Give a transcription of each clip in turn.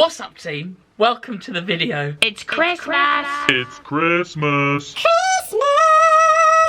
What's up, team? Welcome to the video. It's Christmas! It's Christmas!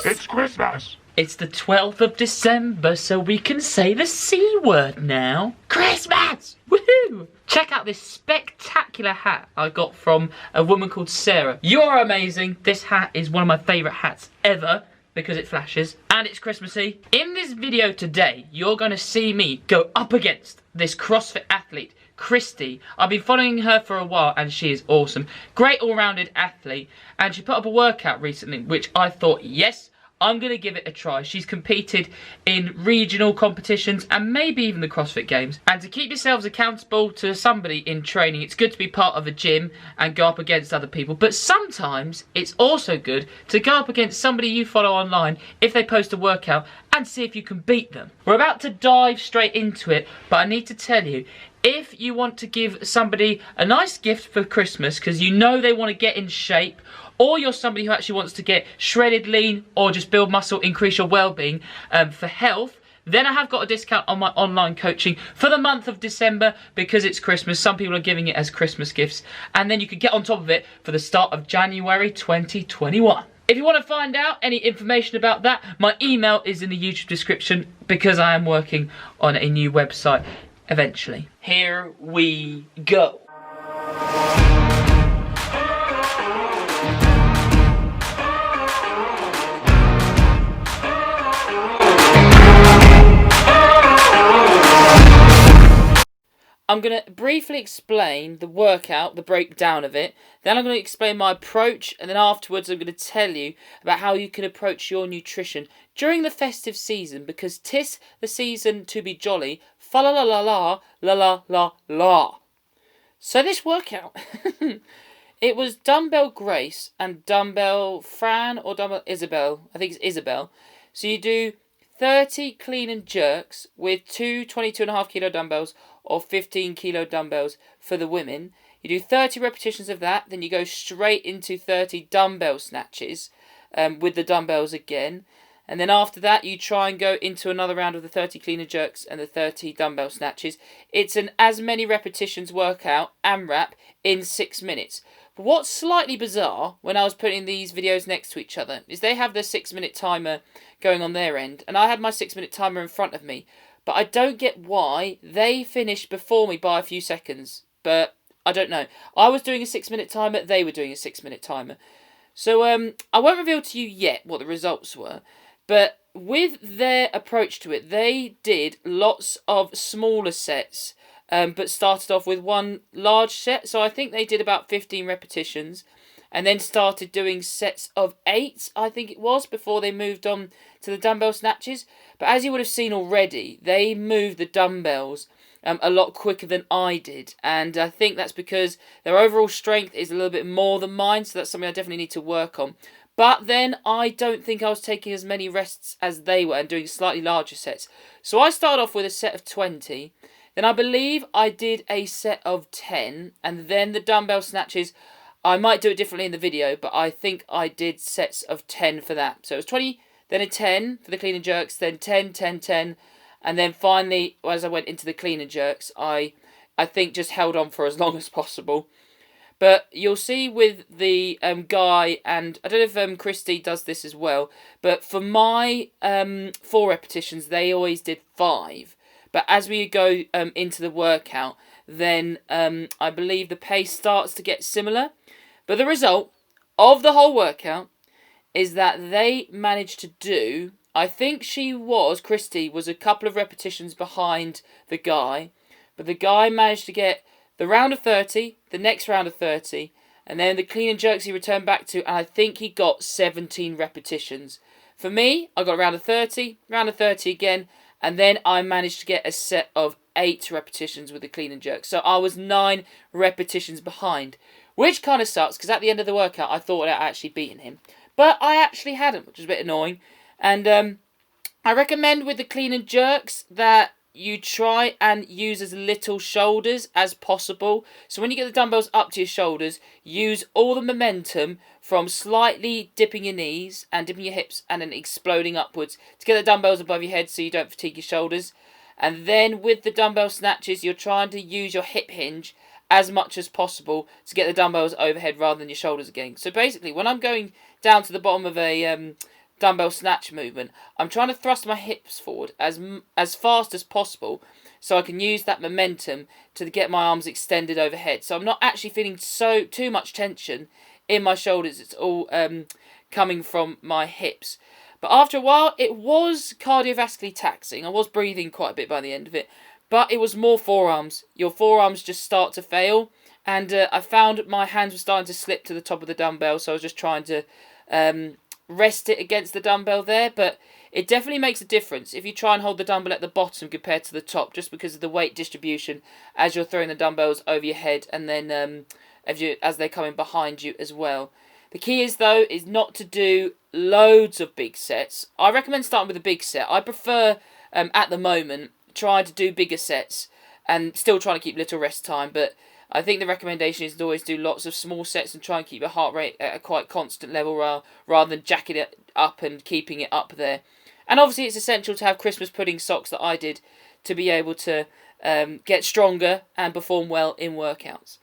It's Christmas! It's the 12th of December, so we can say the C word now. Christmas! Woohoo! Check out this spectacular hat I got from a woman called Sarah. You're amazing. This hat is one of my favourite hats ever because it flashes and it's Christmassy. In this video today, you're going to see me go up against this CrossFit athlete, Christy. I've been following her for a while and she is awesome. Great all-rounded athlete, and she put up a workout recently which I thought, yes, I'm going to give it a try. She's competed in regional competitions and maybe even the CrossFit Games. And to keep yourselves accountable to somebody in training, it's good to be part of a gym and go up against other people. But sometimes it's also good to go up against somebody you follow online if they post a workout and see if you can beat them. We're about to dive straight into it, but I need to tell you, if you want to give somebody a nice gift for Christmas because you know they want to get in shape, or you're somebody who actually wants to get shredded lean or just build muscle, increase your well-being for health, then I have got a discount on my online coaching for the month of December because it's Christmas. Some people are giving it as Christmas gifts. And then you can get on top of it for the start of January 2021. If you want to find out any information about that, my email is in the YouTube description because I am working on a new website eventually. Here we go. I'm going to briefly explain the workout, the breakdown of it. Then I'm going to explain my approach. And then afterwards I'm going to tell you about how you can approach your nutrition during the festive season. Because 'tis the season to be jolly. Fa la la la la la la la la. So this workout, it was dumbbell Grace and dumbbell Fran or dumbbell Isabel. I think it's Isabel. So you do 30 clean and jerks with two 22.5 kilo dumbbells or 15 kilo dumbbells for the women. You do 30 repetitions of that, then you go straight into 30 dumbbell snatches with the dumbbells again. And then after that, you try and go into another round of the 30 clean and jerks and the 30 dumbbell snatches. It's an as many repetitions workout, AMRAP, in 6 minutes. But what's slightly bizarre when I was putting these videos next to each other is they have the 6-minute timer going on their end, and I had my 6-minute timer in front of me. But I don't get why they finished before me by a few seconds. But I don't know. I was doing a 6-minute timer, they were doing a 6-minute timer. So I won't reveal to you yet what the results were. But with their approach to it, they did lots of smaller sets, but started off with one large set. So I think they did about 15 repetitions and then started doing sets of 8, I think it was, before they moved on to the dumbbell snatches. But as you would have seen already, they moved the dumbbells a lot quicker than I did. And I think that's because their overall strength is a little bit more than mine, so that's something I definitely need to work on. But then I don't think I was taking as many rests as they were and doing slightly larger sets. So I started off with a set of 20. Then I believe I did a set of 10. And then the dumbbell snatches, I might do it differently in the video, but I think I did sets of 10 for that. So it was 20, then a 10 for the clean and jerks, then 10, 10, 10. And then finally, as I went into the clean and jerks, I think just held on for as long as possible. But you'll see with the guy, and I don't know if Christy does this as well, but for my 4 repetitions, they always did 5. But as we go into the workout, then I believe the pace starts to get similar. But the result of the whole workout is that they managed to do, I think Christy was a couple of repetitions behind the guy, but the guy managed to get the round of 30, the next round of 30, and then the clean and jerks he returned back to, and I think he got 17 repetitions. For me, I got a round of 30 again, and then I managed to get a set of 8 repetitions with the clean and jerks. So I was 9 repetitions behind, which kind of sucks, because at the end of the workout, I thought I'd actually beaten him. But I actually hadn't, which is a bit annoying. And I recommend with the clean and jerks that you try and use as little shoulders as possible. So when you get the dumbbells up to your shoulders, use all the momentum from slightly dipping your knees and dipping your hips and then exploding upwards to get the dumbbells above your head so you don't fatigue your shoulders. And then with the dumbbell snatches, you're trying to use your hip hinge as much as possible to get the dumbbells overhead rather than your shoulders again. So basically, when I'm going down to the bottom of a dumbbell snatch movement, I'm trying to thrust my hips forward as fast as possible so I can use that momentum to get my arms extended overhead. So I'm not actually feeling too much tension in my shoulders. It's all coming from my hips. But after a while, it was cardiovascularly taxing. I was breathing quite a bit by the end of it. But it was more forearms. Your forearms just start to fail. And I found my hands were starting to slip to the top of the dumbbell. So I was just trying to rest it against the dumbbell there. But it definitely makes a difference if you try and hold the dumbbell at the bottom compared to the top. Just because of the weight distribution as you're throwing the dumbbells over your head. And then as they're coming behind you as well. The key is, though, is not to do loads of big sets. I recommend starting with a big set. I prefer, at the moment, try to do bigger sets and still trying to keep little rest time, but I think the recommendation is to always do lots of small sets and try and keep your heart rate at a quite constant level rather than jacking it up and keeping it up there. And obviously it's essential to have Christmas pudding socks that I did to be able to get stronger and perform well in workouts.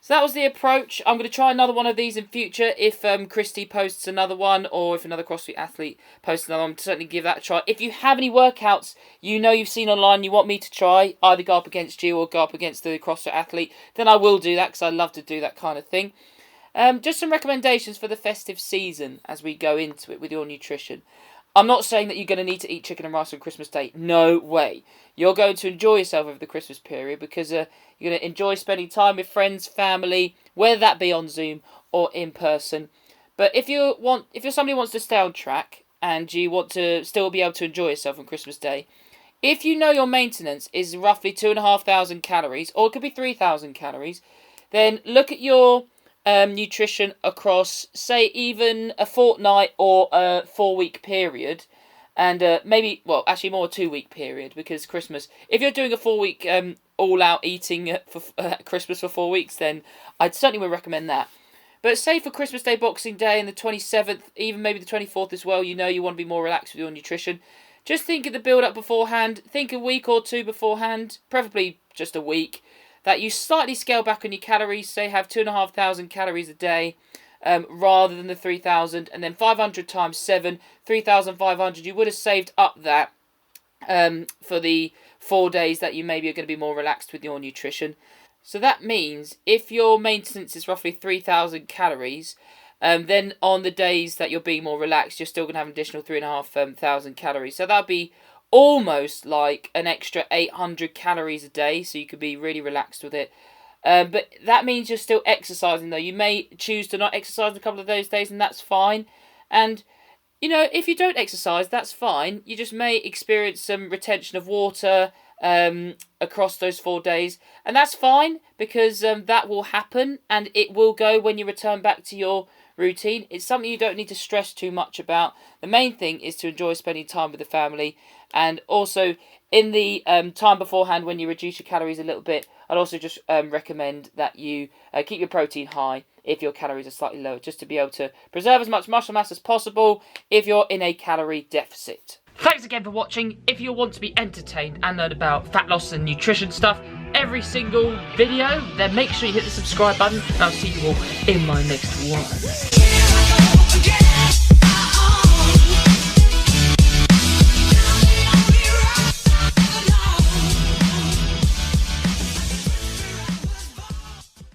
So that was the approach. I'm going to try another one of these in future if Christy posts another one, or if another CrossFit athlete posts another one. Certainly give that a try. If you have any workouts you've seen online you want me to try, either go up against you or go up against the CrossFit athlete, then I will do that because I love to do that kind of thing. Just some recommendations for the festive season as we go into it with your nutrition. I'm not saying that you're going to need to eat chicken and rice on Christmas Day. No way. You're going to enjoy yourself over the Christmas period because you're going to enjoy spending time with friends, family, whether that be on Zoom or in person. But if you're somebody who wants to stay on track and you want to still be able to enjoy yourself on Christmas Day, if you know your maintenance is roughly 2,500 calories, or it could be 3,000 calories, then look at your nutrition across, say, even a fortnight or a 4-week period, and maybe, well, actually more a 2-week period, because Christmas, if you're doing a 4-week all-out eating for Christmas for 4 weeks, then I'd certainly would recommend that. But say for Christmas Day, Boxing Day, and the 27th, even maybe the 24th as well, you want to be more relaxed with your nutrition. Just think of the build-up beforehand. Think a week or two beforehand, preferably just a week, that you slightly scale back on your calories, say have 2,500 calories a day rather than the 3,000, and then 500 times 7, 3,500, you would have saved up that for the 4 days that you maybe are going to be more relaxed with your nutrition. So that means if your maintenance is roughly 3,000 calories, then on the days that you're being more relaxed, you're still going to have an additional 3,500 calories. So that'd be almost like an extra 800 calories a day, so you could be really relaxed with it. But that means you're still exercising, though. You may choose to not exercise a couple of those days, and that's fine. And, if you don't exercise, that's fine. You just may experience some retention of water across those 4 days, and that's fine, because that will happen, and it will go when you return back to your routine. It's something you don't need to stress too much about. The main thing is to enjoy spending time with the family, and also in the time beforehand when you reduce your calories a little bit, I'd also just recommend that you keep your protein high if your calories are slightly lower, just to be able to preserve as much muscle mass as possible if you're in a calorie deficit. Thanks again for watching. If you want to be entertained and learn about fat loss and nutrition stuff every single video, then make sure you hit the subscribe button, and I'll see you all in my next one.